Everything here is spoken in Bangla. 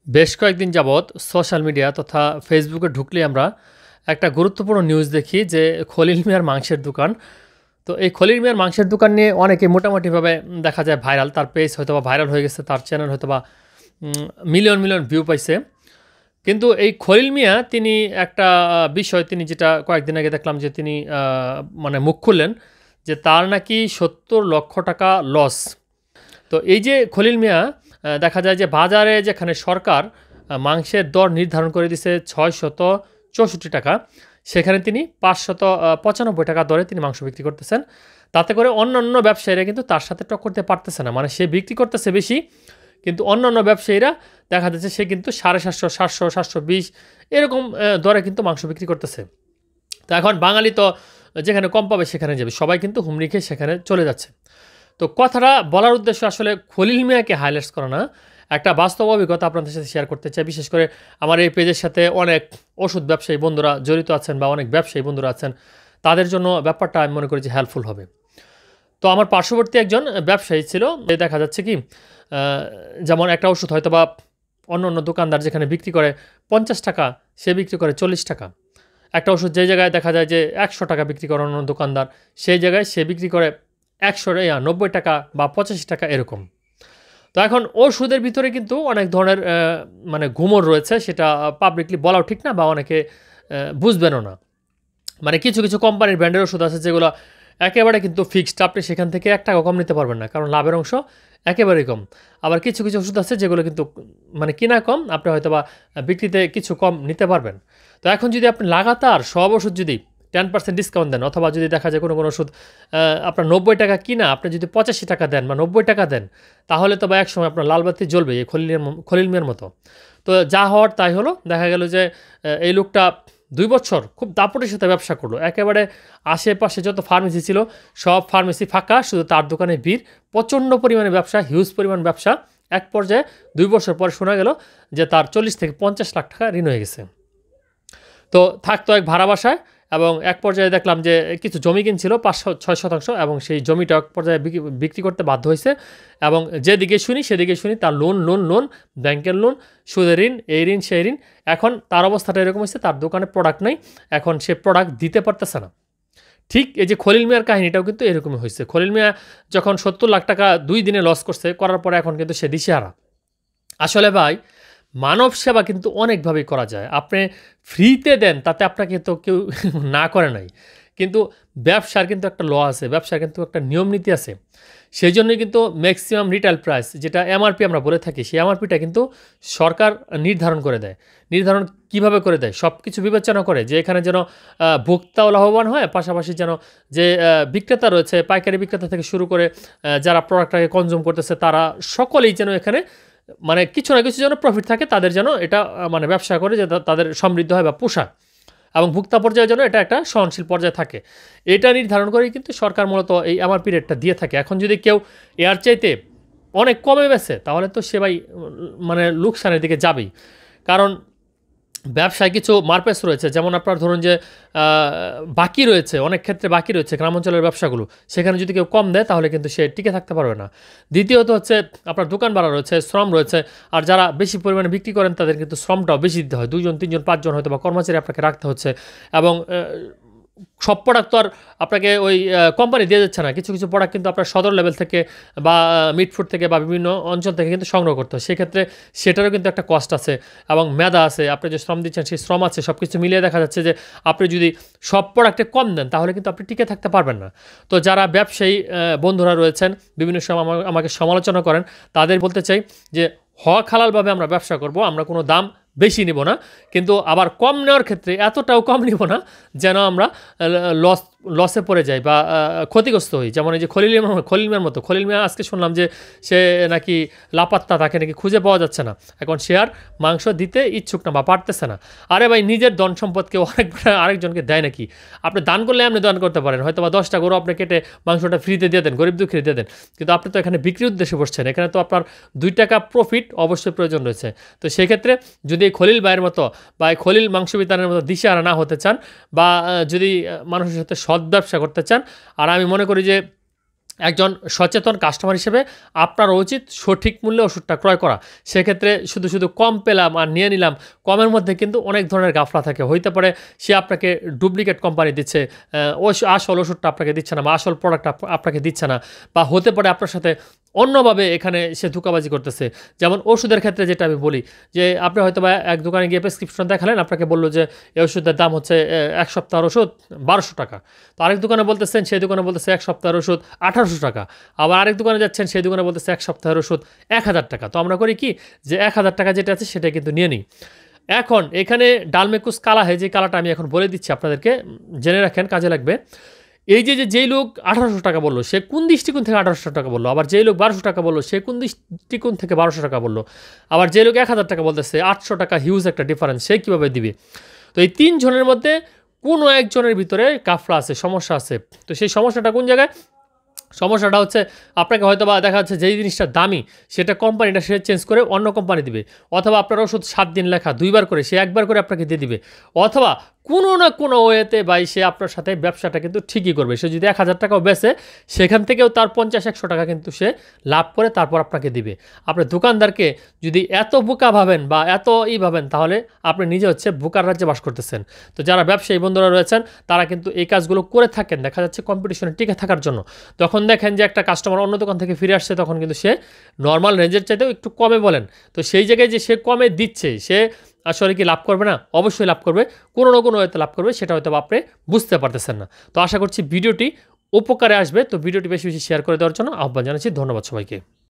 বেশ কয়েকদিন যাবৎ সোশ্যাল মিডিয়া তথা ফেসবুকে ঢুকলে আমরা একটা গুরুত্বপূর্ণ নিউজ দেখি যে খলিল মিয়ার মাংসের দোকান। তো এই খলিল মিয়ার মাংসের দোকান নিয়ে অনেকে মোটামুটিভাবে দেখা যায় ভাইরাল, তার পেজ হয়তোবা ভাইরাল হয়ে গেছে, তার চ্যানেল হয়তোবা মিলিয়ন মিলিয়ন ভিউ পাইছে। কিন্তু এই খলিল মিয়া তিনি একটা বিষয় তিনি যেটা কয়েকদিন আগে দেখলাম যে তিনি মানে মুখ খুললেন যে তার নাকি ৭০ লক্ষ টাকা লস। তো এই যে খলিল মিয়া দেখা যায় যে বাজারে যেখানে সরকার মাংসের দর নির্ধারণ করে দিছে ৬৬৪ টাকা, সেখানে তিনি ৫৯৫ টাকা দরে তিনি মাংস বিক্রি করতেছেন। তাতে করে অন্যান্য ব্যবসায়ীরা কিন্তু তার সাথে টক্কর দিতে পারতেছে না, মানে সে বিক্রি করতেছে বেশি, কিন্তু অন্যান্য ব্যবসায়ীরা দেখা যাচ্ছে সে কিন্তু ৭৫০ ৭০০ ৭২০ এরকম দরে কিন্তু মাংস বিক্রি করতেছে। তো এখন বাঙালি তো যেখানে কম পাবে সেখানে যাবে, সবাই কিন্তু হুমড়ি খেয়ে সেখানে চলে যাচ্ছে। তো কথাটা বলার উদ্দেশ্য আসলে খলিল মিয়াকে হাইলাইটস করা না, একটা বাস্তব অভিজ্ঞতা আপনাদের সাথে শেয়ার করতে চাই। বিশেষ করে আমার এই পেজের সাথে অনেক ওষুধ ব্যবসায়ী বন্ধুরা জড়িত আছেন বা অনেক ব্যবসায়ী বন্ধুরা আছেন, তাদের জন্য ব্যাপারটা আমি মনে করি যে হেল্পফুল হবে। তো আমার পার্শ্ববর্তী একজন ব্যবসায়ী ছিল, দেখা যাচ্ছে কি যেমন একটা ওষুধ হয়তো বা অন্য অন্য দোকানদার যেখানে বিক্রি করে ৫০ টাকা, সে বিক্রি করে ৪০ টাকা। একটা ওষুধ যে জায়গায় দেখা যায় যে ১০০ টাকা বিক্রি করে অন্য দোকানদার, সেই জায়গায় সে বিক্রি করে ১৯০ টাকা বা ৮৫ টাকা এরকম। তো এখন ওষুধের ভিতরে কিন্তু অনেক ধরনের মানে গুমর রয়েছে, সেটা পাবলিকলি বলাও ঠিক না বা অনেকে বুঝবেনও না। মানে কিছু কিছু কোম্পানির ব্র্যান্ডের ওষুধ আছে যেগুলো একেবারে কিন্তু ফিক্সড, আপনি সেখান থেকে ১ টাকা কম নিতে পারবেন না, কারণ লাভের অংশ একেবারেই কম। আবার কিছু কিছু ওষুধ আছে যেগুলো কিন্তু মানে কিনা কম, আপনি হয়তো বা বিক্রিতে কিছু কম নিতে পারবেন। তো এখন যদি আপনি লাগাতার সব ওষুধ যদি ১০% ডিসকাউন্ট দেন, অথবা যদি দেখা যায় কোনো কোনো ওষুধ আপনার ৯০ টাকা কিনা আপনি যদি ৮৫ টাকা দেন বা ৯০ টাকা দেন, তাহলে তো বা একসময় আপনার লালবাতি জ্বলবে এই খলিল মিয়ার মতো। তো যা হওয়ার তাই হলো, দেখা গেল যে এই লোকটা ২ বছর খুব দাপটের সাথে ব্যবসা করলো। একেবারে আশেপাশে যত ফার্মেসি ছিল সব ফার্মেসি ফাঁকা, শুধু তার দোকানে ভিড়। প্রচণ্ড পরিমাণে ব্যবসা, হিউজ পরিমাণ ব্যবসা। এক পর্যায়ে ২ বছর পরে শোনা গেল যে তার ৪০ থেকে ৫০ লাখ টাকা ঋণ হয়ে গেছে। তো থাকতো এক ভাড়া বাসায়, এবং এক পর্যায়ে দেখলাম যে কিছু জমি কিনছিল ৫-৬ শতাংশ, এবং সেই জমিটা এক পর্যায়ে বিক্রি করতে বাধ্য হয়েছে। এবং যেদিকে শুনি সেদিকে শুনি তার লোন লোন লোন, ব্যাংকের লোন, সুদের ঋণ, এই ঋণ সেই ঋণ। এখন তার অবস্থাটা এরকম হচ্ছে, তার দোকানে প্রোডাক্ট নেই, এখন সে প্রোডাক্ট দিতে পারতেছে না। ঠিক এই যে খলিল মিয়ার কাহিনীটাও কিন্তু এরকমই হয়েছে। খলিল মিয়া যখন ৭০ লাখ টাকা 2 দিনে লস করছে, করার পরে এখন কিন্তু সে দিশেহারা। আসলে ভাই, মানব সেবা কিন্তু অনেকভাবেই করা যায়। আপনি ফ্রিতে দেন, তাতে আপনাকে তো কেউ না করে নাই। কিন্তু ব্যবসার কিন্তু একটা ল আছে, ব্যবসার কিন্তু একটা নিয়ম নীতি আছে। সেই জন্যই কিন্তু ম্যাক্সিমাম রিটেল প্রাইস, যেটা এমআরপি আমরা বলে থাকি, সেই এমআরপিটা কিন্তু সরকার নির্ধারণ করে দেয়। নির্ধারণ কিভাবে করে দেয়? সব কিছু বিবেচনা করে যে এখানে যেন ভোক্তাও লাভবান হয়, পাশাপাশি যেন যে বিক্রেতা রয়েছে, পাইকারি বিক্রেতা থেকে শুরু করে যারা প্রোডাক্টটাকে কনজিউম করতেছে, তারা সকলেই যেন এখানে মানে কিছু না কিছু যেন প্রফিট থাকে, তাদের যেন এটা মানে ব্যবসা করে যে তাদের সমৃদ্ধ হয় বা পোষায়, এবং ভোক্তা পর্যায়ে যেন এটা একটা সহনশীল পর্যায়ে থাকে। এটা নির্ধারণ করেই কিন্তু সরকার মূলত এই এমআরপি রেটটা দিয়ে থাকে। এখন যদি কেউ এর চাইতে অনেক কমে বেছে, তাহলে তো সে ভাই মানে লোকসানের দিকে যাবেই। কারণ ব্যবসায় কিছু মারপেস রয়েছে, যেমন আপনার ধরুন যে বাকি রয়েছে, অনেক ক্ষেত্রে বাকি রয়েছে গ্রামাঞ্চলের ব্যবসাগুলো, সেখানে যদি কেউ কম দেয় তাহলে কিন্তু সে টিকে থাকতে পারবে না। দ্বিতীয়ত হচ্ছে আপনার দোকান ভাড়া রয়েছে, শ্রম রয়েছে, আর যারা বেশি পরিমাণে বিক্রি করেন তাদের কিন্তু শ্রমটাও বেশি দিতে হয়, ২ জন ৩ জন ৫ জন হয়তো বা কর্মচারী আপনাকে রাখতে হচ্ছে। এবং সব প্রোডাক্ট তো আর আপনাকে ওই কোম্পানি দিয়ে যাচ্ছে না, কিছু কিছু প্রোডাক্ট কিন্তু আপনার সদর লেভেল থেকে বা মিডফুড থেকে বা বিভিন্ন অঞ্চল থেকে কিন্তু সংগ্রহ করতে হয়। সেক্ষেত্রে সেটারও কিন্তু একটা কস্ট আছে এবং মেধা আছে, আপনি যে শ্রম দিচ্ছেন সেই শ্রম আছে, সব কিছু মিলিয়ে দেখা যাচ্ছে যে আপনি যদি সব প্রোডাক্টে কম দেন তাহলে কিন্তু আপনি টিকে থাকতে পারবেন না। তো যারা ব্যবসায়ী বন্ধুরা রয়েছেন, বিভিন্ন সময় আমাকে সমালোচনা করেন, তাদের বলতে চাই যে হক হালালভাবে আমরা ব্যবসা করব, আমরা কোনো দাম বেশি নিব না, কিন্তু আবার কম নেওয়ার ক্ষেত্রে এতটাও কম নিব না যেন আমরা লসে পড়ে যাই বা ক্ষতিগ্রস্ত হই। যেমন এই যে খলিল মিয়ার মতো, খলিল মিয়া আজকে শুনলাম যে সে নাকি লাপাত্তা, তাকে নাকি খুঁজে পাওয়া যাচ্ছে না, এখন সে আর মাংস দিতে ইচ্ছুক না বা পারতেছে না। আরে ভাই, নিজের ধন সম্পদকে আরেকজনকে দেয় নাকি? আপনি দান করলে আপনি দান করতে পারেন, হয়তো বা 10টা গরু আপনি কেটে মাংসটা ফ্রিতে দিয়ে দেন, গরিব দুঃখী দিয়ে দেন, কিন্তু আপনি তো এখানে বিক্রির উদ্দেশ্যে বসছেন, এখানে তো আপনার 2 টাকা প্রফিট অবশ্যই প্রয়োজন রয়েছে। তো সেক্ষেত্রে যদি এই খলিল ভাইয়ের মতো বা এই খলিল মাংস বিতানের মতো দিশেহারা না হতে চান, বা যদি মানুষের সাথে সৎ ব্যবসা করতে চান, আর আমি মনে করি যে একজন সচেতন কাস্টমার হিসেবে আপনার উচিত সঠিক মূল্যে ওষুধটা ক্রয় করা। সেক্ষেত্রে শুধু কম পেলাম আর নিয়ে নিলাম, কমের মধ্যে কিন্তু অনেক ধরনের গাফলা থাকে। হইতে পারে সে আপনাকে ডুপ্লিকেট কোম্পানি দিচ্ছে, আসল ওষুধটা আপনাকে দিচ্ছে না বা আসল প্রোডাক্ট আপনাকে দিচ্ছে না, বা হতে পারে আপনার সাথে অন্যভাবে এখানে সে ধোঁকাবাজি করতেছে। যেমন ওষুধের ক্ষেত্রে যেটা আমি বলি যে আপনি হয়তো বা এক দোকানে গিয়ে প্রেসক্রিপশন দেখালেন, আপনাকে বললো যে এই ওষুধের দাম হচ্ছে 1 সপ্তাহের ওষুধ 1200 টাকা। তো আরেক দোকানে বলতেছেন, সেই দোকানে বলতেছে 1 সপ্তাহের ওষুধ 1800 টাকা। আবার আরেক দোকানে যাচ্ছেন, সেই দোকানে বলতেছে 1 সপ্তাহের ওষুধ 1000 টাকা। তো আমরা করি কি যে 1000 টাকা যেটা আছে সেটা কিন্তু নিয়ে নিই। এখন এখানে ডালমেকুস কালা হয়, যে কালাটা আমি এখন বলে দিচ্ছি আপনাদেরকে, জেনে রাখেন, কাজে লাগবে। এই যেই লোক 1800 টাকা বললো, সে কোন দৃষ্টিকোণ থেকে 1800 টাকা বললো, আবার যেই লোক 1200 টাকা বললো সে কোন দৃষ্টিকোণ থেকে 1200 টাকা বললো, আবার যে লোক 1000 টাকা বলতেছে, 800 টাকা হিউজ একটা ডিফারেন্স, সে কীভাবে দিবে? তো এই 3 জনের মধ্যে কোনো একজনের ভিতরে কাফলা আছে, সমস্যা আছে। তো সেই সমস্যাটা কোন জায়গায়? সমস্যাটা হচ্ছে আপনাকে হয়তো বা দেখা যাচ্ছে যেই জিনিসটা দামি সেটা কোম্পানিটা সে চেঞ্জ করে অন্য কোম্পানি দিবে, অথবা আপনার ওষুধ 7 দিন লেখা 2বার করে সে 1বার করে আপনাকে দিয়ে দিবে, অথবা কোনো না কোনো ওয়েতে ভাই সে আপনার সাথে ব্যবসাটা কিন্তু ঠিকই করবে। সে যদি 1000 টাকাও বেচে, সেখান থেকেও তার 50-100 টাকা কিন্তু সে লাভ করে তারপর আপনাকে দিবে। আপনি দোকানদারকে যদি এত বোকা ভাবেন বা এত ভাবেন, তাহলে আপনি নিজে হচ্ছে বোকার রাজ্যে বাস করতেছেন। তো যারা ব্যবসায়ী বন্ধুরা রয়েছেন তারা কিন্তু এই কাজগুলো করে থাকেন, দেখা যাচ্ছে কম্পিটিশনে টিকে থাকার জন্য। তখন দেখেন যে একটা কাস্টমার অন্য দোকান থেকে ফিরে আসছে, তখন কিন্তু সে নর্মাল রেঞ্জের চাইতেও একটু কমে বলেন। তো সেই জায়গায় যে সে কমে দিচ্ছে, সে আসলে কি লাভ করবে না? অবশ্যই লাভ করবে, কোনো না কোনো হয়তো লাভ করবে, সেটা হয়তো আপনি বুঝতে পারতেছেন না। তো আশা করছি ভিডিওটি উপকারে আসবে। তো ভিডিওটি বেশি বেশি শেয়ার করে দেওয়ার জন্য আহ্বান জানাচ্ছি। ধন্যবাদ সবাইকে।